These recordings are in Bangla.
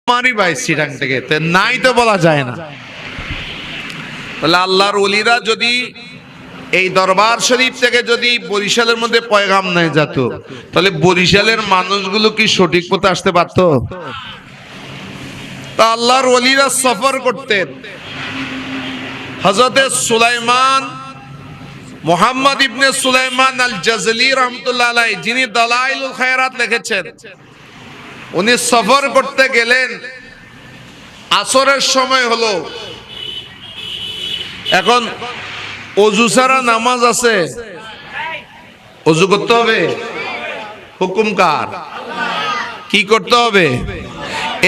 আমারই ভাই সিটাং থেকে, নাই তো বলা যায় না। তাহলে আল্লাহর ওলিরা যদি এই দরবার শরীফ থেকে যদি বরিশালের মধ্যে পয়গাম নিয়ে যেত, তাহলে বরিশালের মানুষগুলো কি সঠিক পথে আসতে পারতো? তা আল্লাহর ওলিরা সফর করতেন। হযরতে সুলাইমান, মুহাম্মদ ইবনে সুলাইমান আল জাজলি রাহমাতুল্লাহ আলাইহি, যিনি দালাইলুল খায়রাত লিখেছেন, উনি সফর করতে গেলেন। আসরের সময় হলো। এখন ওযু ছাড়া নামাজ আছে? ওযু করতে হবে। হুকুম কার? কি করতে হবে?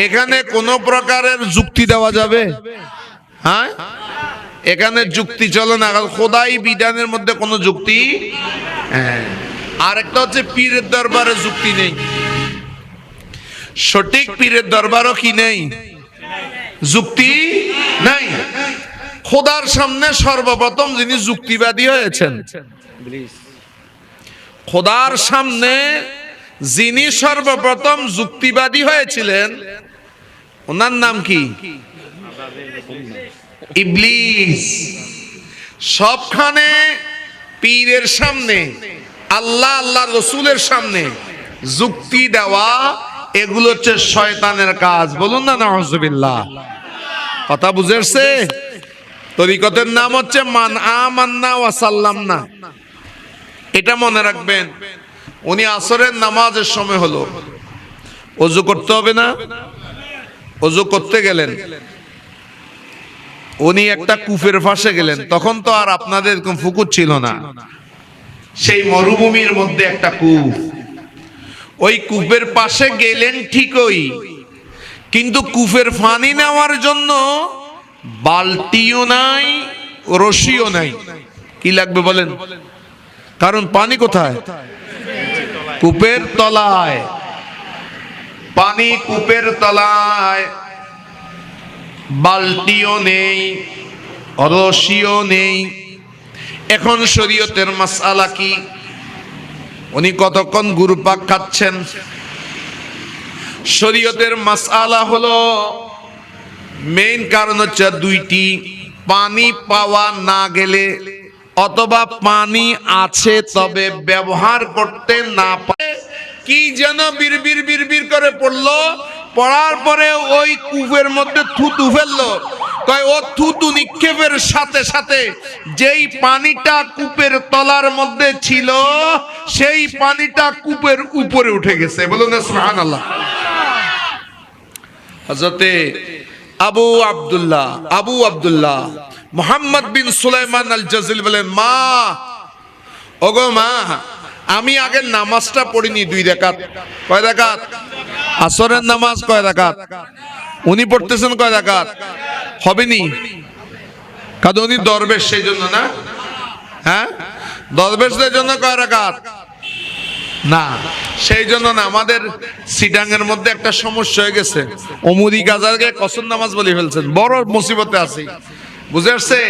এখানে কোন প্রকারের যুক্তি দেওয়া যাবে? হ্যাঁ, এখানে যুক্তি চলে না। খোদাই বিধানের মধ্যে কোনো যুক্তি। হ্যাঁ, আর একটা হচ্ছে পীরের দরবারে যুক্তি নেই। সঠিক পীরের দরবারও কি নেই? যুক্তি নাই। খোদার সামনে সর্বপ্রথম যিনি যুক্তিবাদী হয়েছেন, খোদার সামনে যিনি সর্বপ্রথম যুক্তিবাদী হয়েছিলেন, ওনার নাম কি? ইবলিস। সবখানে পীরের সামনে, আল্লাহ আল্লাহ রসুলের সামনে যুক্তি দেওয়া, এগুলো হচ্ছে শয়তানের কাজ। বলুন না নাউজুবিল্লাহ। কথা বুঝেছে? তরিকতের নাম হচ্ছে মান আমান্না ওয়া সাল্লামনা। এটা মনে রাখবেন। উনি আসরের নামাজের সময় হলো, ওযু করতে হবে না? ওযু করতে গেলেন, উনি একটা কূপের পাশে গেলেন। তখন তো আর আপনাদের এরকম পুকুর ছিল না, সেই মরুভূমির মধ্যে একটা কূপ। ওই কূপের পাশে গেলেন ঠিকই, কিন্তু কূপের পানি নেওয়ার জন্য বালতিও নাই, রশিও নাই। কি লাগবে বলেন? কারণ পানি কোথায়? কূপের তলায়। পানি কূপের তলায়, বালতিও নেই, রশিও নেই। এখন শরীয়তের মাসআলা কি? উনি কতক্ষণ গুরুপাক খাচ্ছেন? শরীয়তের মাসআলা হলো, মেইন কারণ হচ্ছে দুইটি। পানি পাওয়া না গেলে, অথবা পানি আছে তবে ব্যবহার করতে না পারে। কি যেন বিড়বিড় বিড়বিড় করে পড়লো, পড়ার পরে ওই কূপের মধ্যে থুতু ফেললো। কয় ও থুতু নিক্ষেপের সাথে সাথে যেই পানিটা কূপের তলার মধ্যে ছিল, সেই পানিটা কূপের উপরে উঠে গেছে। বলুন না সুবহানাল্লাহ। হযরতে আবু আব্দুল্লাহ মুহাম্মদ বিন সুলাইমান আল জাজলি বলেন, মা, ওগো মা, আমি আগে নামাজটা পড়িনি 2 রাকাত। কয় রাকাত? আসরের নামাজ কয় রাকাত? উনি পড়তেছেন কয় রাকাত? হবেনি, কারণ উনি দরবেশ, সেই জন্য না। হ্যাঁ, দরবেশদের জন্য কয় রাকাত? না, সেই জন্য না। আমাদের সিটাঙ্গের মধ্যে একটা সমস্যা হয়ে গেছে, ওমরি গাজারকে কসর নামাজ বলে ফেলছেন। বড় মুসিবতে আছি, বুঝে আসছে?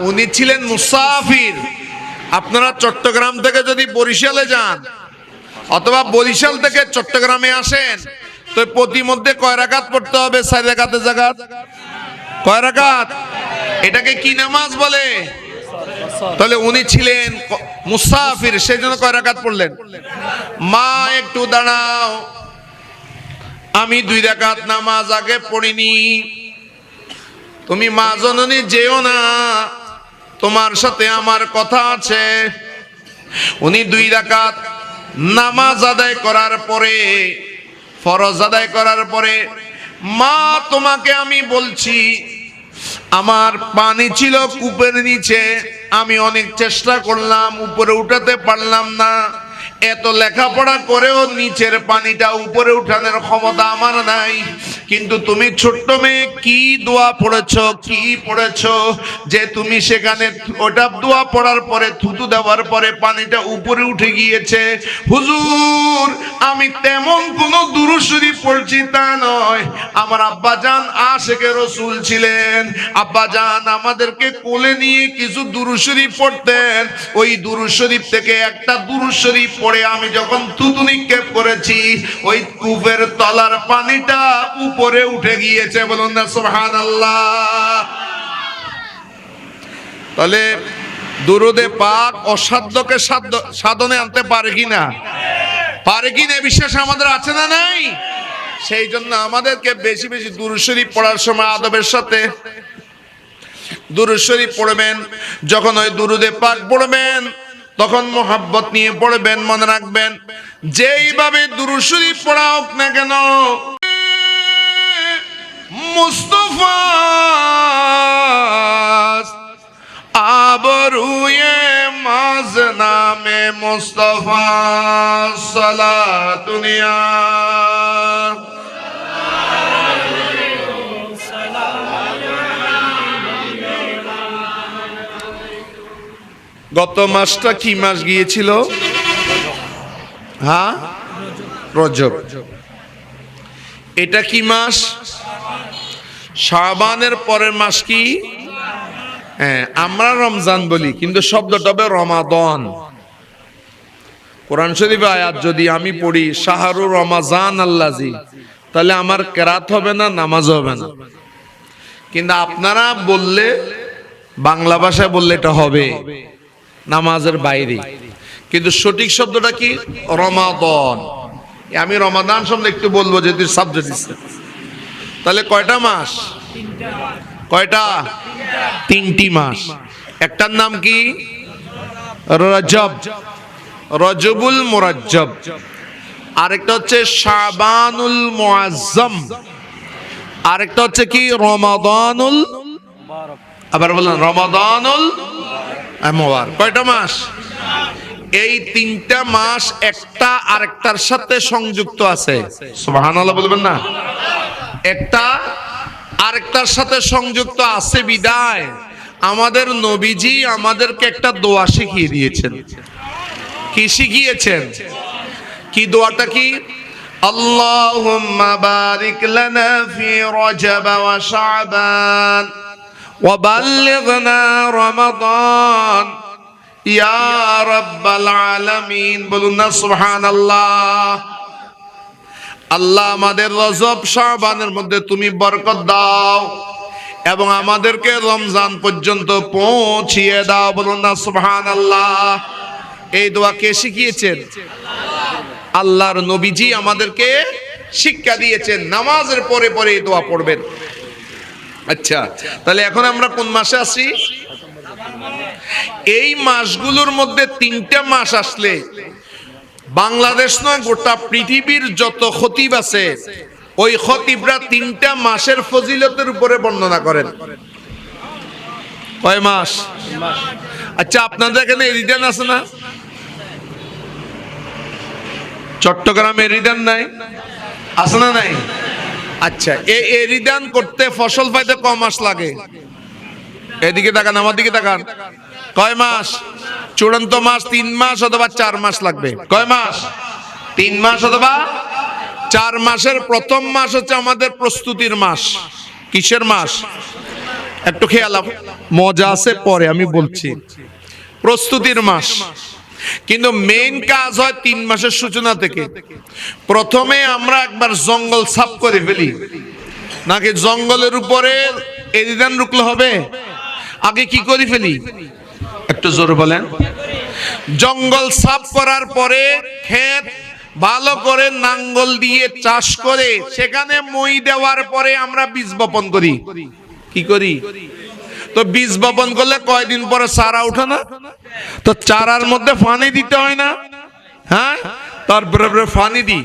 উনি ছিলেন মুসাফির। আপনারা চট্টগ্রাম থেকে যদি বরিশালে যান, অথবা বরিশাল থেকে চট্টগ্রামে আসেন, তো প্রতি মধ্যে কয় রাকাত পড়তে হবে? 4 রাকাতের জায়গা কয় রাকাত? এটাকে কি নামাজ বলে? তাহলে উনি ছিলেন মুসাফির, সেই জন্য কয় রাকাত পড়লেন? মা, একটু দাঁড়াও, আমি 2 রাকাত নামাজ আগে পড়িনি। তুমি মা জননী যেও না, তোমার সাথে আমার কথা আছে। উনি 2 রাকাত নামাজ আদায় করার পরে, ফরজ আদায় করার পরে, মা তোমাকে আমি বলছি, আমার পানি ছিল কূপের নিচে, আমি অনেক চেষ্টা করলাম, উপরে উঠাতে পারলাম না। এত লেখাপড়া করেও নিচের পানিটা উপরে উঠানোর ক্ষমতা আমার নাই। কিন্তু তুমি ছোট্ট মেয়ে কি দোয়া পড়েছো, কি পড়েছো যে তুমি সেখানে ওটা দোয়া পড়ার পরে থুতু দেওয়ার পরে পানিটা উপরে উঠে গিয়েছে? হুজুর আমি তেমন কোন দুরূদ শরীফ পড়ছি তা নয়, আমার আব্বাজান আশিকে রাসূল ছিলেন, আব্বাজান আমাদেরকে কোলে নিয়ে কিছু দুরূদ শরীফ পড়তেন, ওই দুরূদ শরীফ থেকে একটা দুরূদ শরীফ পড়ে আমি যখন থুতু নিক্ষেপ করেছি ওই কূপের তলার পানিটা উপরে উঠে গিয়েছে। বলুন না সুবহানাল্লাহ। তাহলে দুরুদে পাক অসাধ্যকে সাধনে আনতে পারে কিনা? পারে কিনা বিশ্বাস আমাদের আছে না নাই? সেই জন্য আমাদেরকে বেশি বেশি দুরূদ শরীফ পড়ার সময় আদবের সাথে দুরূদ শরীফ পড়বেন। যখন ওই দুরুদে পাক পড়বেন তখন মোহাব্বত নিয়ে পড়বেন। মনে রাখবেন যেইভাবে দুরূদ শরীফ পড়া হোক না কেন, মুস্তাফা আবরুয়ে মাজ নামে মুস্তাফা সালাতুনিয়া গত মাসটা কি মাস গিয়েছিল? হ্যাঁ, রজব। এটা কি মাস? শাবানের পরের মাস কি? হ্যাঁ, আমরা রমজান বলি কিন্তু শব্দটা হবে রমাদান। কোরআন শরীফে আয়াত যদি আমি পড়ি শাহরু রমাজান আল্লাজি, তাহলে আমার কেরাত হবে না, নামাজ হবে না। কিন্তু আপনারা বললে, বাংলা ভাষায় বললে এটা হবে নামাজের বাইরে। কিন্তু সঠিক শব্দটা কি? রমাদান। আমি রমাদান শব্দ একটু বলবো যদি সাবজেক্ট দিচ্ছে। তাহলে কয়টা মাস? কয়টা? তিনটি মাস। একটার নাম কি? রজব, রজবুল মুরাজ্জব। আরেকটা হচ্ছে শাবানুল মুআজ্জম, আরেকটা হচ্ছে কি? রমাদানুল, আবার বলেন রমাদানুল মুবারক। কয়টা মাস? এই তিনটা মাস একটা আরেকটার সাথে সংযুক্ত আছে। সুবহানাল্লাহ বলবেন না? একটা আরেকটার সাথে সংযুক্ত আছে বিদায় আমাদের নবীজি আমাদেরকে একটা দোয়া শিখিয়ে দিয়েছেন। কি শিখিয়েছেন? কি দোয়াটা কি? আল্লাহুম্মা বারিক লানা ফি রজব ওয়া শাবান ওয়া বাল্লিগনা রমাদান ইয়া রাব্বাল আলামিন। বলুন না সুবহানাল্লাহ। আল্লাহ আমাদের রজব শাবানের মধ্যে তুমি বরকত দাও এবং আমাদেরকে রমজান পর্যন্ত পৌঁছিয়ে দাও। বলুন না সুবহানাল্লাহ। এই দোয়া কে শিখিয়েছেন? আল্লাহর নবীজি আমাদেরকে শিক্ষা দিয়েছেন। নামাজের পরে পরে এই দোয়া পড়বেন। আচ্ছা, তাহলে এখন আমরা কোন মাসে আছি? এই মাসগুলোর মধ্যে তিনটা মাস আসলে বাংলাদেশ নয় গোটা পৃথিবীর যত খতিব আছে ওই খতিবরা তিনটা মাসের ফজিলতের উপরে বর্ণনা করেন। কয় মাস? আচ্ছা, আপনাদের এখানে এরিদান আছে না? চট্টগ্রামে এরিদান নাই? আছে না নাই? আচ্ছা, এই এরিদান করতে ফসল পাইতে কয় মাস লাগে? এদিকে তাকান, আমার দিকে তাকান। কয় মাস? চূড়ান্ত মাস 3 মাস অথবা 4 মাস লাগবে। কয় মাস? 3 মাস অথবা 4 মাসের প্রথম মাস হচ্ছে আমাদের প্রস্তুতির মাস। কিসের মাস? একটু খেয়াল, মজা আছে পরে আমি বলছি। প্রস্তুতির মাস। কিন্তু মেইন কাজ হয় 3 মাসের সূচনা থেকে। প্রথমে আমরা একবার জঙ্গল সাফ করে ফেলি, নাকি জঙ্গলের উপরে এরিদান রুকলে হবে? আগে কি করে ফেলি? একটু জোরে বলেন। জঙ্গল সাফ করার পরে ক্ষেত ভালো করে নাঙ্গল দিয়ে চাষ করে সেখানে মই দেওয়ার পরে আমরা বীজ বপন করি। কি করি? তো বীজ বপন করলে কয়দিন পরে চারা উঠে না? তো চারার মধ্যে পানি দিতে হয় না? হ্যাঁ, তারপরে পানি দিই,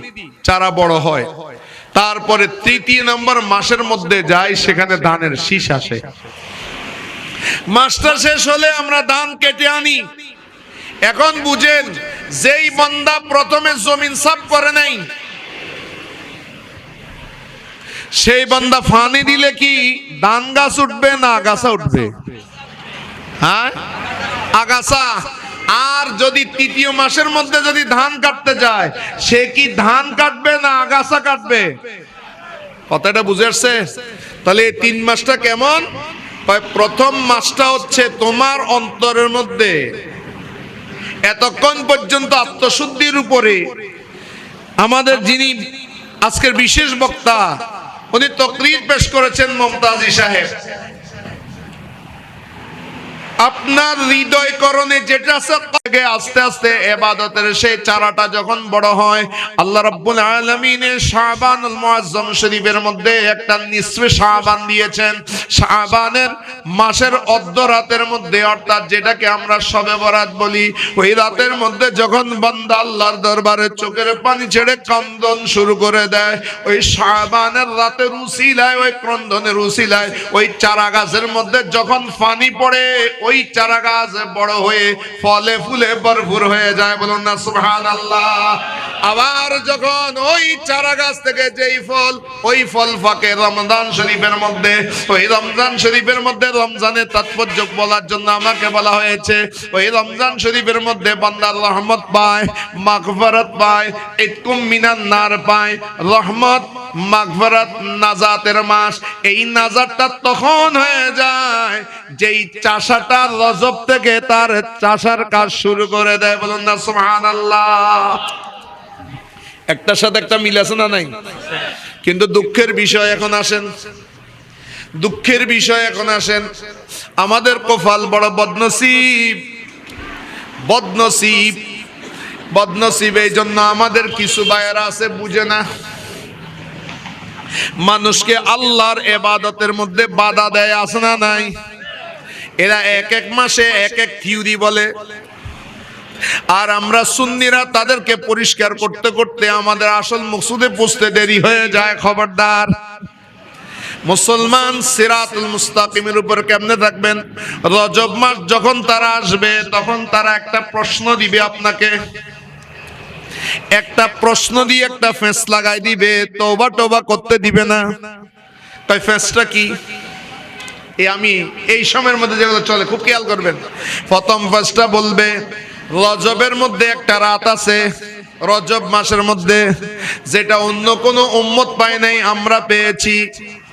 চারা বড় হয়। তারপরে 3 নম্বর মাসের মধ্যে যাই, সেখানে ধানের শীষ আসে। মাসটা শেষ হলে আমরা ধান কেটে আনি। এখন বুঝেন, যেই বান্দা প্রথমে জমিন সাফ করে নাই, সেই বান্দা পানি দিলে কি ধান গাছ উঠবে না আগাছা উঠবে? হ্যাঁ, আগাছা। আর যদি তৃতীয় মাসের মধ্যে যদি ধান কাটতে যায়, সে কি ধান কাটবে না আগাছা কাটবে? কথাটা বুঝে আসছে? তাহলে এই 3 মাসটা কেমন? প্রথম মাসটা হচ্ছে তোমার অন্তরের মধ্যে এতক্ষণ পর্যন্ত আত্মশুদ্ধির উপরে আমাদের যিনি আজকের বিশেষ বক্তা, উনি তাকরীর পেশ করেছেন মুমতাজি সাহেব। আপনার হৃদয়করণে যেটা আছে আস্তে আস্তে ইবাদতের সেই চারাটা যখন বড় হয়, আল্লাহ রাব্বুল আলামিনের শাবানুল মুআজ্জম শরীফের মধ্যে একটা নিসফে শাবান দিয়েছেন। শাবানের মাসের অর্ধ রাতের মধ্যে, অর্থাৎ যেটাকে আমরা শবে বরাত বলি, ওই রাতের মধ্যে যখন বান্দা আল্লাহর দরবারে চোখের পানি ছেড়ে ক্রন্দন শুরু করে দেয়, ওই শাবানের রাতের উসিলায়, ওই ক্রন্দনের উসিলায় ওই চারা গাছের মধ্যে যখন পানি পড়ে, ওই চারা গাছ বড় হয়ে ফলে ফুলে ভরপুর হয়ে যায়। বলুন না সুবহানাল্লাহ। আবার যখন ওই চারা গাছ থেকে যেই ফল, ওই ফল ফাঁকে রমজান শরীফের মধ্যে, ওই রমজান শরীফের মধ্যে রমজানের তাৎপর্য বলার জন্য আমাকে বলা হয়েছে, ওই রমজান শরীফের মধ্যে বান্দার রহমত পায়, মাগফিরাত পায়, ইতকুম মিনান নার পায়। রহমত, মাগফিরাত, নাজাতের মাস। এই নাজাতটা তখন হয়ে যায় যেই চাষাটা রজব থেকে তার চাষার কাজ শুরু করে দেয়। বলুন না সুবহানাল্লাহ। একটার সাথে একটা মিল আছে না নাই? কিন্তু দুঃখের বিষয় এখন আসেন, দুঃখের বিষয় এখন আসেন, আমাদের কপাল বড় বদনসিব, বদনসিব, বদনসিব। এই জন্য আমাদের কিছু ভাইয়েরা আছে বুঝে না, মানুষকে আল্লাহর ইবাদতের মধ্যে বাধা দেয়, আছে না নাই? এরা এক এক মাসে এক এক থিওরি বলে, আর আমরা সুন্নিরা তাদেরকে পরিষ্কার করতে করতে আমাদের আসল মকসুদে পৌঁছতে দেরি হয়ে যায়। খবরদার, মুসলমান সিরাতুল মুস্তাকিমের উপর কেমনে থাকবেন? রজব মাস যখন তারা আসবে, তখন তারা একটা প্রশ্ন দিবে আপনাকে, একটা প্রশ্ন দিয়ে একটা ফেস লাগাই দিবে, তওবা তওবা করতে দিবে না। তাই ফেসটা কি? আমি এই সময়ের মধ্যে যেগুলো চলে খুব খেয়াল করবেন। প্রথম ফেসটা বলবে, রজবের মধ্যে একটা রাত আছে, রজব মাসের মধ্যে, যেটা অন্য কোনো উম্মত পায় নাই, আমরা পেয়েছি।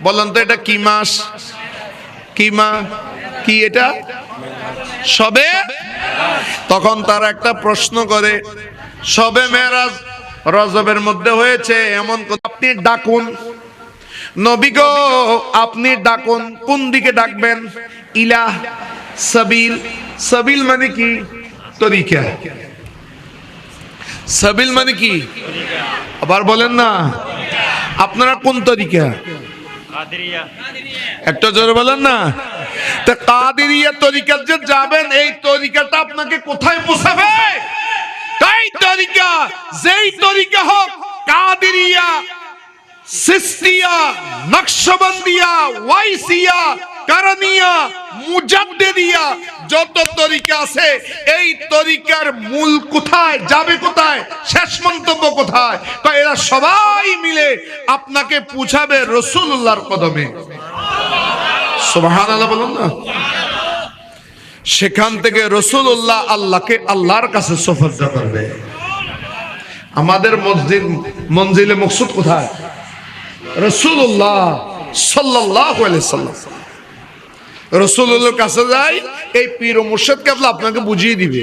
বলেন তো এটা কি মাস? কি মাস? কি এটা? শবে। তখন তারা একটা প্রশ্ন করে, শবে মেরাজ রজবের মধ্যে হয়েছে, এমন আপনি ডাকুন, নবী গো আপনি ডাকুন। কোন দিকে ডাকবেন? ইলাহ, সাবিল। সাবিল মানে কি? তরিকা। সাবিল মানে কি? আবার বলেন না, আপনারা কোন তরিকা? একটা জোরে বলেন না। তা কাদেরিয়া তরিকা যে যাবেন, এই তরিকাটা আপনাকে কোথায় পৌঁছাবে? তাই তরিকা, যেই তরিকা হোক, কাদেরিয়া, সিস্তিয়া, নকশবন্দিয়া, ওয়াইসিয়া, কারানিয়া, মুজাদ্দিদিয়া, যত তরিকা আছে, এই তরিকার মূল কোথায়, যাবে কোথায়, শেষ মন্তব্য কোথায়? এরা সবাই মিলে আপনাকে পৌঁছাবে রাসূলুল্লাহর কদমে। সুবহানাল্লাহ বলুন না। সেখান থেকে রাসূলুল্লাহ আল্লাহকে আল্লাহর কাছে সুফরদ করবে। আমাদের মঞ্জিলে মকসুদ কোথায়? রাসূলুল্লাহ সাল্লাল্লাহু আলাইহি সাল্লাম। রাসূলুল্লাহর কাছে যাই, এই পীর ও মুর্শিদ কেবল আপনাকে বুঝিয়ে দিবে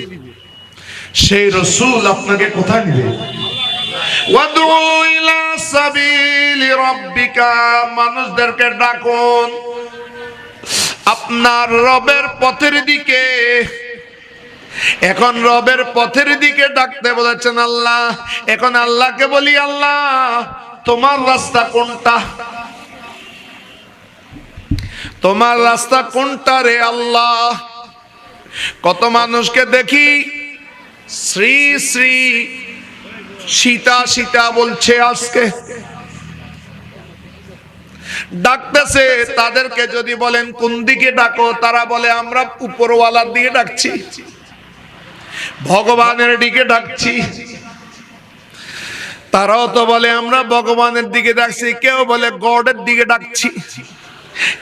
সেই রাসূল আপনাকে কোথায় নিবে। ওয়াদউ ইলা সাবিলি রাব্বিকা, মানুষদেরকে ডাকুন আপনার রবের পথের দিকে। এখন রবের পথের দিকে ডাকতে বলেছেন আল্লাহ। এখন আল্লাহকে বলি, আল্লাহ তোমার রাস্তা কোনটা? তোমার রাস্তা কোনটা রে আল্লাহ? কত মানুষকে দেখি শ্রী শ্রী সীতা সীতা বলছে, আজকে ডাকতেছে। তাদেরকে যদি বলেন কোন দিকে ডাকো, তারা বলে আমরা উপরওয়ালার দিকে ডাকছি, ভগবানের দিকে ডাকছি। তারাও তো বলে আমরা ভগবানের দিকে ডাকছি, কেউ বলে গডের দিকে ডাকছি।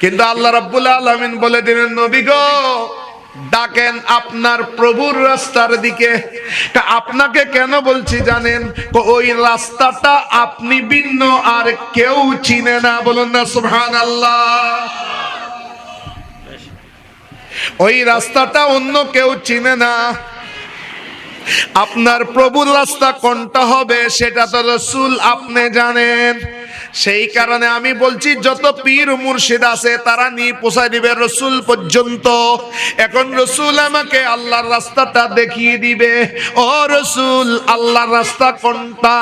কিন্তু আল্লাহ রাব্বুল আলামিন বলে দিলেন, নবী গো ডাকেন আপনার প্রভুর রাস্তার দিকে। আপনাকে কেন বলছি জানেন? ওই রাস্তাটা আপনি ভিন্ন আর কেউ চিনে না। বলুন না সুবহানাল্লাহ। ওই রাস্তাটা অন্য কেউ চিনে না। আপনার প্রভুর রাস্তা কোনটা হবে সেটা তো রাসূল আপনি জানেন। সেই কারণে আমি বলছি যত পীর মুর্শিদ আছে তারা নিয়ে পৌঁছায় দিবে রাসূল পর্যন্ত। এখন রাসূল আমাকে আল্লাহর রাস্তাটা দেখিয়ে দিবে। ও রাসূল আল্লাহর রাস্তা কোনটা?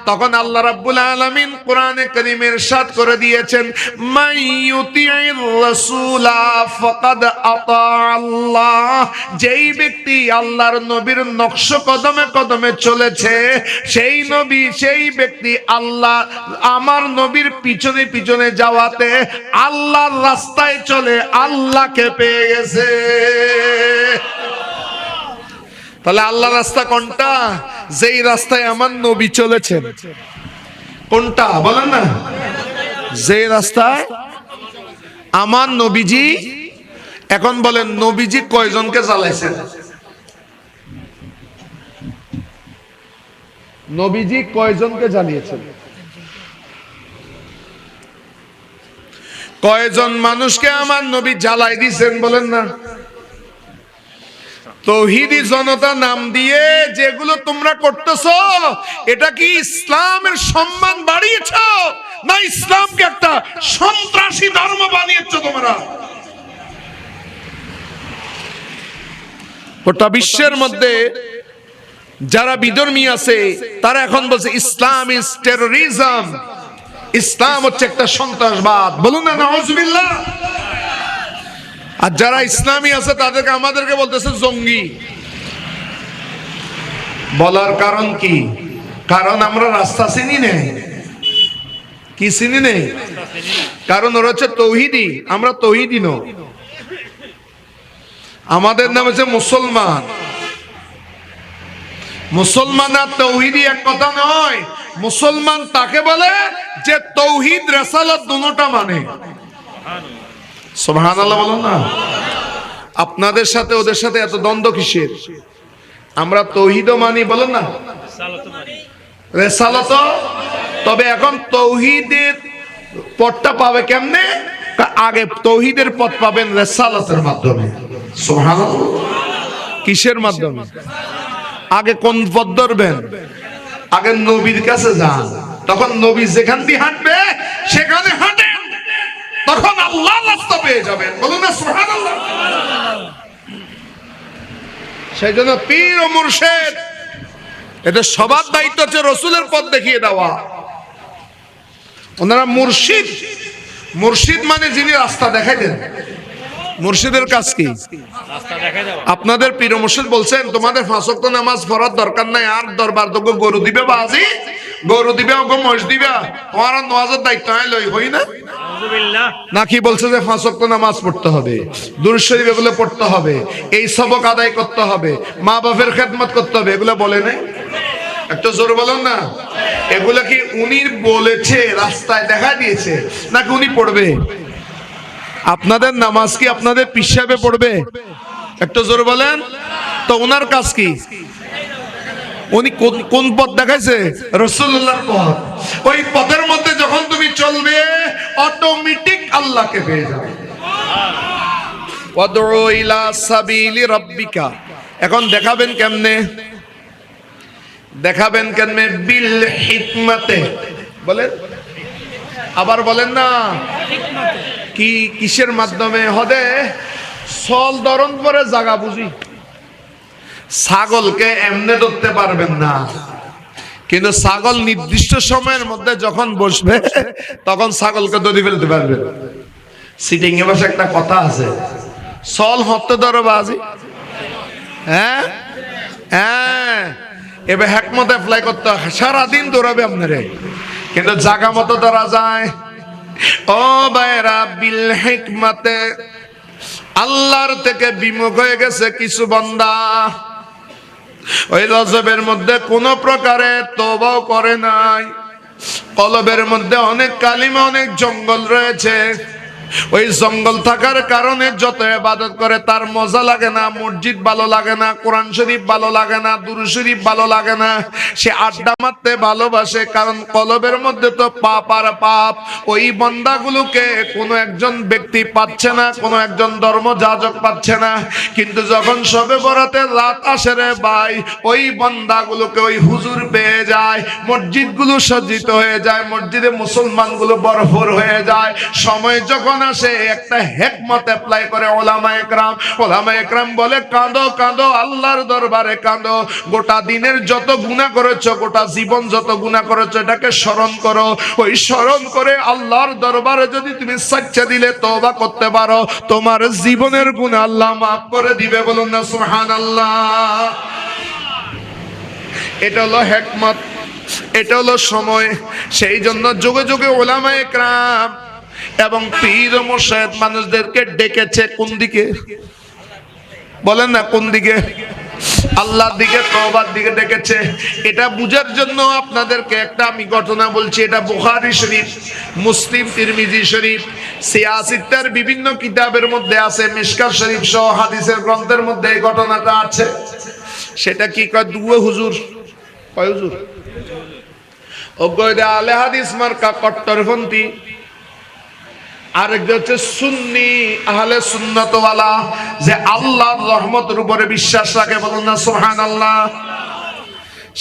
তখন আল্লাহ রাব্বুল আলামিন কোরআনে কারীমে ইরশাদ করে দিয়েছেন, মাইয়ুতির রাসূলা ফাকাদ আতা আল্লাহ। যেই ব্যক্তি আল্লাহর নবীর নকশ কদমে কদমে চলেছে, সেই নবী সেই ব্যক্তি আল্লাহ আমার নবীর পিছনে পিছনে যাওয়াতে আল্লাহর রাস্তায় চলে আল্লাহকে পেয়ে গেছে। তাহলে আল্লাহর রাস্তা কোনটা? যেই রাস্তায় আমার নবী চলেছেন। কোনটা বলেন না? যে রাস্তায় আমার নবীজি। এখন বলেন নবীজি কয়জনকে জ্বালাইছেন? নবীজি কয়জনকে জ্বালিয়েছেন? কয়জন মানুষকে আমার নবী জ্বালাই দিয়েছেন বলেন না? তৌহিদি জনতা নাম দিয়ে যেগুলো তোমরা করতেছো, এটা কি ইসলামের সম্মান বাড়িয়েছো না ইসলামকে একটা সন্ত্রাসী ধর্ম বানিয়েছো তোমরা? গোটা বিশ্বের মধ্যে যারা বিধর্মী আছে তারা এখন বলছে ইসলাম ইজ টেরোরিজম, ইসলাম হচ্ছে একটা সন্ত্রাসবাদ। বলুন না নাউজুবিল্লাহ। আর যারা ইসলামী আছে তাদেরকে আমাদেরকে বলতেছে জঙ্গি। বলার কারণ কি? কারণ আমরা রাস্তা চিনি নেই। কি চিনি নেই? কারণ ওরা হচ্ছে তৌহিদি, আমরা তৌহিদি নই। আমাদের নাম হচ্ছে মুসলমান। মুসলমান আর তৌহিদি এক কথা নয়। মুসলমান তাকে বলে যে তৌহিদ রিসালাত দুটোটা মানে। সুবহানাল্লাহ বলুন না। আপনাদের সাথে ওদের সাথে এত দ্বন্দ্ব কিসের? আমরা তৌহিদও মানি, বলেন না রিসালাত। তবে এখন তৌহিদের পথটা পাবে কেমনে? আগে তৌহিদের পথ পাবেন রিসালাতের মাধ্যমে। সুবহানাল্লাহ। কিসের মাধ্যমে? আগে কোন পথ ধরবেন? আগে নবীর কাছে যান। তখন নবী যেখান দিয়ে হাঁটবে সেখানে হাঁটেন, তখন আল্লাহর রাস্তা পেয়ে যাবেন। বলুন না সুবহানাল্লাহ। সেই জন্য পীর ও মুর্শিদ এটা সবার দায়িত্ব হচ্ছে রাসূলের পথ দেখিয়ে দেওয়া। ওনারা মুর্শিদ। মুর্শিদ মানে যিনি রাস্তা দেখাই দেন। মুর্শিদের কাজ কি? আপনাদের পীর মুর্শিদ বলছেন তোমাদের 5 ওয়াক্ত নামাজ পড়ার দরকার নাই, আর দরবার তো গরু দিবে বাজি, গরু দিবে ওগো মহিষ দিবে, তোমার নামাজের দায়িত্ব নাই লই হই না। নাকি বলছে যে 5 ওয়াক্ত নামাজ পড়তে হবে, দুরূদ শরীফ এগুলো পড়তে হবে, এই সবক আদায় করতে হবে, মা বাপের খেদমত করতে হবে, এগুলো বলে নাই? একটু জোর বলুন না। এগুলো কি উনি বলেছে, রাস্তায় দেখা দিয়েছে, নাকি উনি পড়বে? আপনাদের নামাজ কি আপনাদের পীর সাহেব পড়বে? একটু জোর বলেন তো। ওনার কাজ কি? উনি কোন পথ দেখাইছে? রাসূলুল্লাহর পথ। ওই পথের মধ্যে যখন তুমি চলবে অটোমেটিক আল্লাহকে পেয়ে যাবে। ওয়াদউ ইলা সাবিলি রাব্বিকা। এখন দেখাবেন কেমনে? দেখাবেন কেমনে? বিল হিকমাতে। বলেন, আবার বলেন না। কি কিসের মাধ্যমে? হদে সল ধরন পরে জায়গা বুঝি। ছাগলকে এমনে ধরতে পারবেন না, কিন্তু ছাগল নির্দিষ্ট সময়ের মধ্যে যখন বসবে তখন ছাগলকে ধরে ফেলতে পারবেন। সিটিং এ বসে একটা কথা আছে, সল হতে ধরো বাজি। হ্যাঁ হ্যাঁ, এবার হিকমত অ্যাপ্লাই করতে হয়। সারাদিন দৌড়াবে আপনারে, কিন্তু জায়গা মতো ধরা যায়। ও ভাইরা, বিল হিকমতে আল্লাহর থেকে বিমুখ হয়ে গেছে কিছু বান্দা। ওই রজবের মধ্যে কোনো প্রকারের তওবাও করে নাই। কলবের মধ্যে অনেক কালিমা, অনেক জঙ্গল রয়েছে। ওই জঙ্গল থাকার কারণে যত ইবাদত করে তার মজা লাগে না, মসজিদ ভালো লাগে না, কোরআন শরীফ ভালো লাগে না, দুরূদ শরীফ ভালো লাগে না। সে আড্ডা মারতে ভালোবাসে, কারণ কলবের মধ্যে তো পাপ আর পাপ। ওই বান্দাগুলোকে কোনো একজন ব্যক্তি পাচ্ছে না, কোনো একজন ধর্মযাজক পাচ্ছে না। কিন্তু যখন শবে বরাতের রাত আসে রে ভাই, ওই বান্দাগুলোকে ওই হুজুর পেয়ে যায়, মসজিদগুলো সজ্জিত হয়ে যায়, মসজিদে মুসলমানগুলো ভরপুর হয়ে যায়। সময় যখন আসে একটা হিকমত অ্যাপ্লাই করে ওলামায়ে কেরাম। ওলামায়ে কেরাম বলে কাঁদো কাঁদো, আল্লাহর দরবারে কাঁদো। গোটা দিনের যত গুনাহ করেছো, গোটা জীবন যত গুনাহ করেছো, এটাকে স্মরণ করো। ওই স্মরণ করে আল্লাহর দরবারে যদি তুমি সাচ্চা দিলে তওবা করতে পারো, তোমার জীবনের গুনাহ আল্লাহ মাফ করে দিবে। বলুন না সুবহানাল্লাহ। এটা হলো হিকমত, এটা হলো সময়। সেই জন্য যুগে যুগে ওলামায়ে কেরাম এবং পীর ও মুর্শিদ মানুষদেরকে ডেকেছে কোন দিকে? বলেন না কোন দিকে? আল্লাহর দিকে, তওবার দিকে ডেকেছে। এটা বুঝার জন্য আপনাদেরকে একটা আমি ঘটনা বলছি। এটা বুখারী শরীফ, মুসলিম, তিরমিজি শরীফ, সিয়াসিত্তার বিভিন্ন কিতাবের মধ্যে আছে, মিশকাত শরীফ সহ হাদিসের গ্রন্থের মধ্যে এই ঘটনাটা আছে। সেটা কি কয়? দুয়ে হুজুর, কয় হুজুর? ওগোদা আলে হাদিস মার্কা কট্টরপন্থী, আরেকটা হচ্ছে সুন্নি আহলে সুন্নাত ওয়ালা, যে আল্লাহর রহমতের উপরে বিশ্বাস রাখে। বলুন না সুবহানাল্লাহ।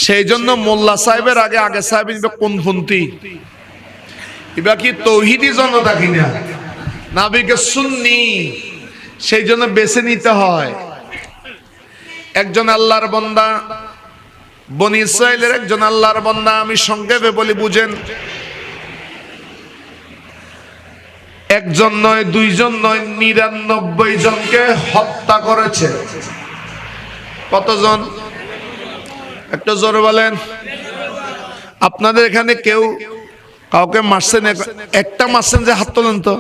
সেই জন্য মোল্লা সাহেবের আগে আগে সাহেব কোন পন্থী? এবা কি তৌহিদি জনতা কিনা? নাবিকে সুন্নি। সেই জন্য বেছে নিতে হয়। একজন আল্লাহর বান্দা, বনি ইসরাইলের একজন আল্লাহর বান্দা, আমি সংক্ষেপে বলি বুঝেন। একজন নয়, দুইজন নয়, 99 জনকে হত্যা করেছে। কতজন? একটু জোরে বলেন। আপনাদের এখানে কেউ কাউকে মারছেন? একটা মারছেন যে হাত তোলেন তো।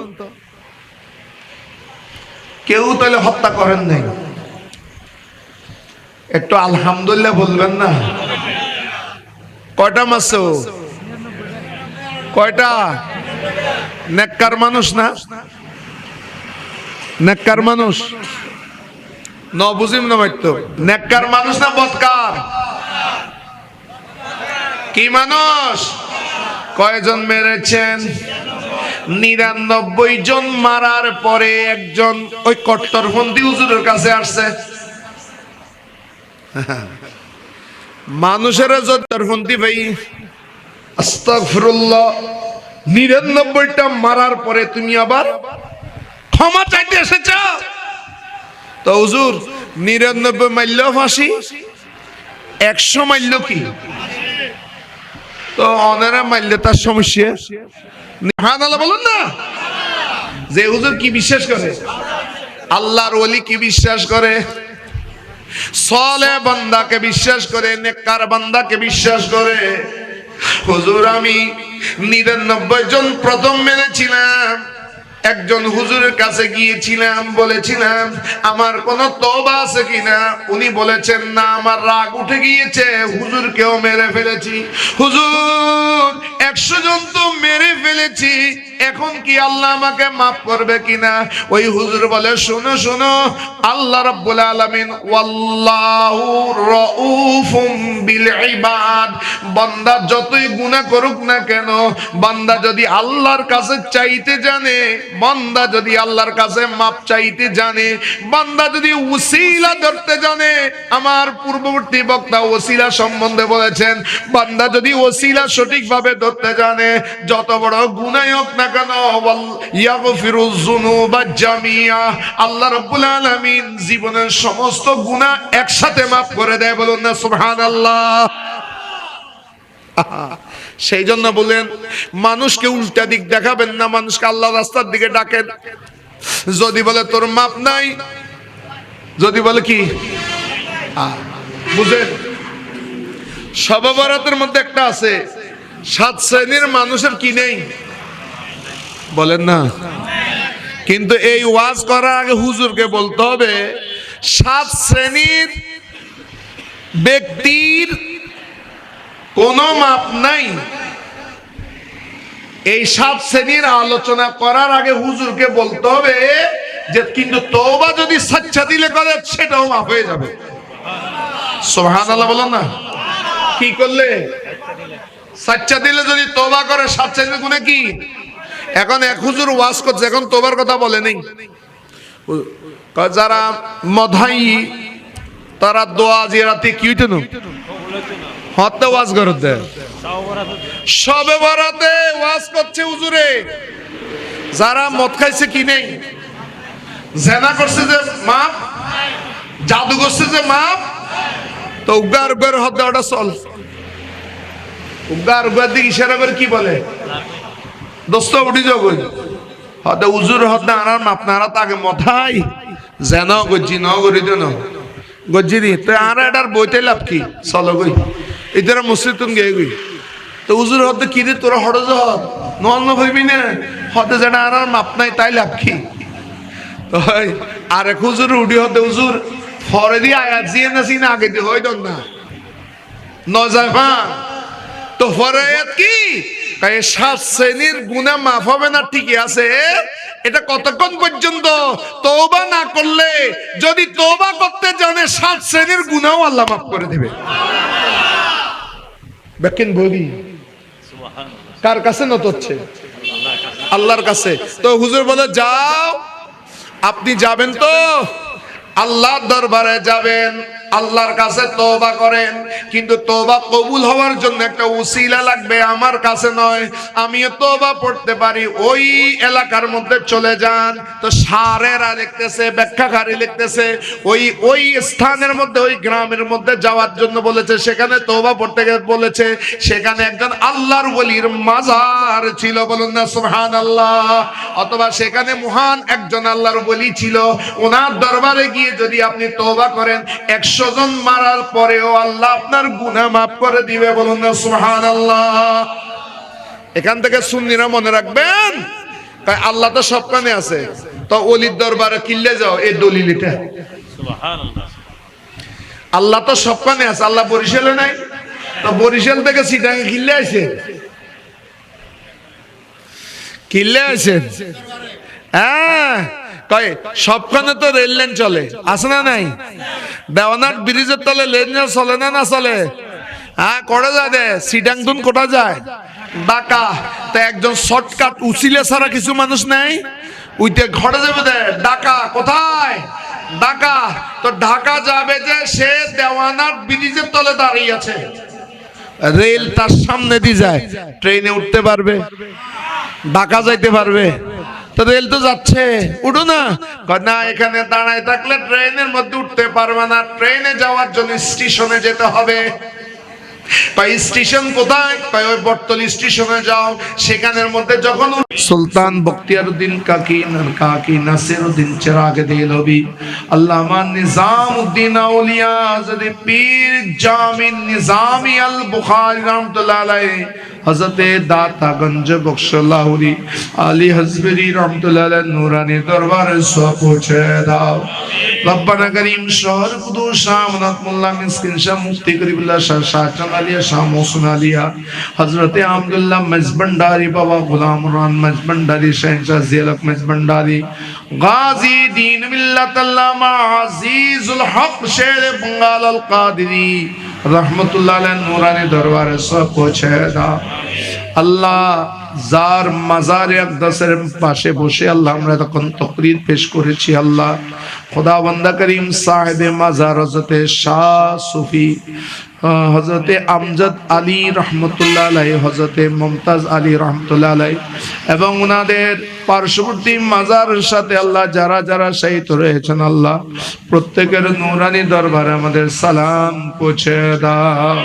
কেউ তাহলে হত্যা করেন নাই। একটু আলহামদুলিল্লাহ বলবেন না? কয়টা মারছে? কয়টা? নেককার মানুষ না? নেককার মানুষ ন বুঝিম না মাইতো। নেককার মানুষ না বদকার? কি মানুষ? কয়জন মেরেছেন? 99 জন মারার পরে একজন ওই কট্টরপন্থী হুজুরের কাছে আসছে। মানুষের কট্টরপন্থী ভাই, আস্তাগফিরুল্লাহ, 99টা মারার পরে তুমি আবার ক্ষমা চাইতে এসেছ? তো হুজুর 99 মাইল ফাঁসি, 100 মাইল কি? তো অনেরা মাইলে তার সমস্যা। সুবহানাল্লাহ বলুন না। যে হুজুর কি বিশ্বাস করে? আল্লাহর ওলি কি বিশ্বাস করে? সালেহ বান্দাকে বিশ্বাস করে, নেককার বান্দাকে বিশ্বাস করে। হুজুর আমি 99 জন প্রথম মেনেছিলাম। একজন হুজুরের কাছে গিয়েছিলাম, বলেছিলাম আমার কোন তওবা আছে কিনা। উনি বলেছেন না, আমার রাগ উঠে গিয়েছে, হুজুরকেও মেরে ফেলেছি। হুজুর 100 জন তো মেরে ফেলেছি, এখন কি আল্লাহ আমাকে মাফ করবে কিনা? ওই হুজুর বলে শোনো শোনো, আল্লাহ রাব্বুল আলামিন ওয়াল্লাহু রাউফুম বিল ইবাদ। বান্দা যতই গুনাহ করুক না কেন, বান্দা যদি আল্লাহর কাছে চাইতে জানে, বান্দা যদি আল্লাহর কাছে মাপ চাইতে জানে, বান্দা যদি ওসিলা ধরতে জানে, আমার পূর্ববর্তী বক্তা ওসিলা সম্বন্ধে বলেছেন, বান্দা যদি ওসিলা সঠিকভাবে ধরতে জানে, যত বড় গুনাহ হোক না কেন, ইয়াগফিরুয যুনুবা জামিয়া, আল্লাহ রাব্বুল আলামিন জীবনের সমস্ত গুনাহ একসাথে মাফ করে দেয়। বলুন না সুবহানাল্লাহ। সেই জন্য বলেন মানুষকে উল্টা দিক দেখাবেন না, মানুষকে আল্লাহ রাস্তার দিকে ডাকেন। যদি বলে তোর মাপ নাই, যদি বলে কি বুঝেন, শবে বরাতের মধ্যে একটা আছে, 7 শ্রেণীর মানুষের কি নেই? বলেন না। কিন্তু এই ওয়াজ করার আগে হুজুরকে বলতে হবে 7 শ্রেণীর ব্যক্তির কোনো মাপ নাই। এই 7 শ্রেণীর আলোচনা করার আগে হুজুরকে বলতে হবে যে কিন্তু তওবা যদি সচ্চা দিলে করে সেটাও মাফ হয়ে যাবে। সুবহানাল্লাহ বলেন না? কি করলে? সচ্চা দিলে যদি তওবা করে 7 শ্রেণীর গুনাহ কি? এখন এক হুজুর ওয়াজ করছে, এখন তওবার কথা বলে নেই। যারা মধাই তারা দোয়া জিয়ারাতে কি হইতো না হতে ওয়াজ করতে সবে বরাতে ওয়াজ করছে হুজুরে। যারা মদ খাইছে কি নেই, জেনা করছে যে মাপ, জাদু করছে যে মাপ, তো উগার উগার হতে ওটা চল। উগার উগার দিকে ইশারা করে কি বলে? দোস্ত উঠি যাও কই হতে হুজুর হতে আনার মাপ না, আরা তাকে মথাই জেনা গজ্জি ন করি দেন গজ্জি দি তো আর এটার বইতে লাভ কি? চলো গই ইদারা মসজিদ তুমি গে গই তো হুজুর হতে কি রে তোরা হড়জ হত নল ন হইবি না হতে যেটা আর মাপ নাই তাই লাভ কি? তো আর এক হুজুর উঠি হতে হুজুর ফরে দিয়ে আয়াত দিয়ে না সিনা আগে দিয়ে হই দন না নজাফা তো ফরে আয়াত কি? 7 শ্রেণীর গুনাহ মাফ হবে না, ঠিকই আছে। এটা কতক্ষণ পর্যন্ত? তওবা না করলে, যদি তওবা করতে জানে 7 শ্রেণীর গুনাহও আল্লাহ মাফ করে দিবে। দেখেন বলি কার কাছে নত হচ্ছে? আল্লাহর কাছে। তো হুজুর বলে যাও, আপনি যাবেন তো আল্লাহর দরবারে যাবেন, আল্লাহর কাছে তওবা করেন, কিন্তু তওবা কবুল হওয়ার জন্য একটা উসিলা লাগবে, আমার কাছে নয়। আমিও তওবা পড়তে পারি, ওই এলাকার মধ্যে চলে যান। তো সারেরা লিখতেছে, ব্যাখ্যাকারী লিখতেছে, ওই স্থানের মধ্যে, ওই গ্রামের মধ্যে যাওয়ার জন্য বলেছে, সেখানে তওবা পড়তে বলেছে। সেখানে একজন আল্লাহর ওলির মাজার ছিল, বলুন না সুবহানাল্লাহ। অথবা সেখানে মহান একজন আল্লাহর ওলি ছিল, ওনার দরবারে গিয়ে যদি আপনি তওবা করেন 100 জন মারার পরেও আল্লাহ আপনার গুনাহ মাফ করে দিবে, বলুন না সুবহানাল্লাহ। এখান থেকে সুন্নিরা মনে রাখবেন, তাই আল্লাহ তো সবখানে আছে, তো ওলির দরবারে কিল্লে যাও এই দলিল এটা। সুবহানাল্লাহ। আল্লাহ তো সবখানে আছে, আল্লাহ বরিশালে নাই, তো বরিশাল থেকে সিটাঙ্গে কিল্লে আইছে, কিল্লে আইছে। হ্যাঁ কয় সবখানে তো রেল লাইন চলে, আছে না নাই? দেওয়ানার ব্রিজের তলে লেন চলে না, না চলে? হ্যাঁ কোটা যায় দে সিটাং দুন কোটা যায় ঢাকা। তো একজন শর্টকাট উচিলে ছাড়া কিছু মানুষ নাই, উইতে ঘরে যাবে দে ঢাকা। কোথায়? ঢাকা। তো ঢাকা যাবে যে সে দেওয়ানার ব্রিজের তলে দাঁড়িয়ে আছে, রেল তার সামনে দিয়ে যায়, ট্রেনে উঠতে পারবে, ঢাকা যাইতে পারবে। তো রেল তো যাচ্ছে, উঠো না। না, এখানে দাঁড়ায় থাকলে ট্রেনের মধ্যে উঠতে পারবে না, ট্রেনে যাওয়ার জন্য স্টেশনে যেতে হবে। স্টেশন কোথায়? ওই বটতলী স্টেশনে যাও। সেখানের মধ্যে যখন সুলতান বখতিয়ারউদ্দিন কাকি নাসিরউদ্দিন চিরাগ দেহলভি, আল্লামা নিজামউদ্দিন আউলিয়া হযরত পীর জামিন নিজামি আল বুখারী রাহমাতুল্লাহ আলাইহি, হযরতে দাতাগঞ্জ বখশ লাহোরি আলী হযবরি রাহমাতুল্লাহ আলাইহি নূরানি দরবারে সব পৌঁছে দাও। রব্বানা করিম শহর কুদুস শামনাত মোল্লা মিসকিন শাহ মুফতি করিবুল্লাহ শাহ শাহজান আলিয়া শাহ মহসিন আলিয়া, হযরতে আব্দুল্লাহ মজবন্ডারি, বাবা গোলাম রান মজবন্ডারি, শহনशाह জিয়ালক মজবন্ডারি, গাজী দ্বীন মিল্লাত আল্লামা আজিজুল হক শের বঙ্গাল আল কাদেরী রহমতুল্লাহ আলাইহি নূরানি দরবারে সব পৌঁছে দাও। আল্লাহ যার মাজারে আকদাসের পাশে বসে আল্লাহ আমরা তখন তাকরীর পেশ করেছি, আল্লাহ খোদা বান্দা করিম সাহেবে মাজার হযরতে শাহ সুফি হযরতে আমজাদ আলী রহমতুল্লাহ আলাইহি, হযরতে মুমতাজ আলী রহমতুল্লাহ আলাইহি এবং ওনাদের পার্শ্ববর্তী মাজারের সাথে আল্লাহ যারা যারা শহীদ রয়েছেন, আল্লাহ প্রত্যেকের নূরানি দরবারে আমাদের সালাম পৌঁছে দাও।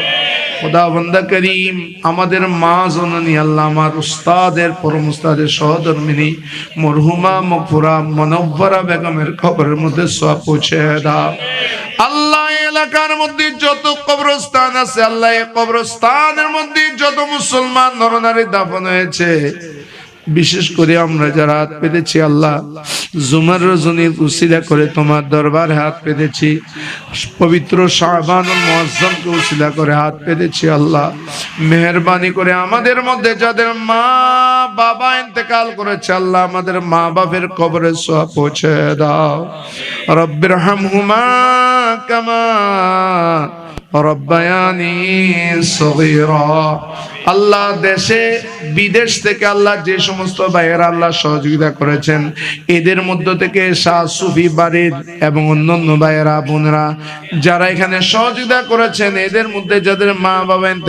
খোদা বান্দা করিম আমাদের মা জননী, আল্লাহ আমার উস্তাদের পরম উস্তাদের সহধর্মিনী মরহুমা মগফুরা মুনওয়ারা বেগমের কবরের মধ্যে সওয়াব পৌঁছে দাও। আল্লাহ এলাকার মধ্যে যত কবরস্থান আছে, আল্লাহ এই কবরস্থানের মধ্যে যত মুসলমান নরনারী দাফন হয়েছে, বিশেষ করে আমরা যারা হাত পেতেছি আল্লাহ জুমার রজনীর উসিলা করে তোমার দরবারে হাত পেতেছি, পবিত্র শাবানুল মুআজ্জমকে উসিলা করে হাত পেতেছি আল্লাহ মেহেরবানি করে আমাদের মধ্যে যাদের মা বাবা ইন্তেকাল করেছে আল্লাহ আমাদের মা বাবার কবরে সওয়াব পৌঁছে দাও। রব্বিরহামহুমা কামা রব্বায়ানি সগীরা। আল্লাহ দেশে বিদেশ থেকে আল্লাহ যে সমস্ত ভাইয়েরা আল্লাহ সহযোগিতা করেছেন এদের মধ্য থেকে শাহ সুফি বাড়ির এবং অন্যান্য ভাইয়েরা বোনেরা যারা এখানে সহযোগিতা করেছেন এদের মধ্যে যাদের মা বাবা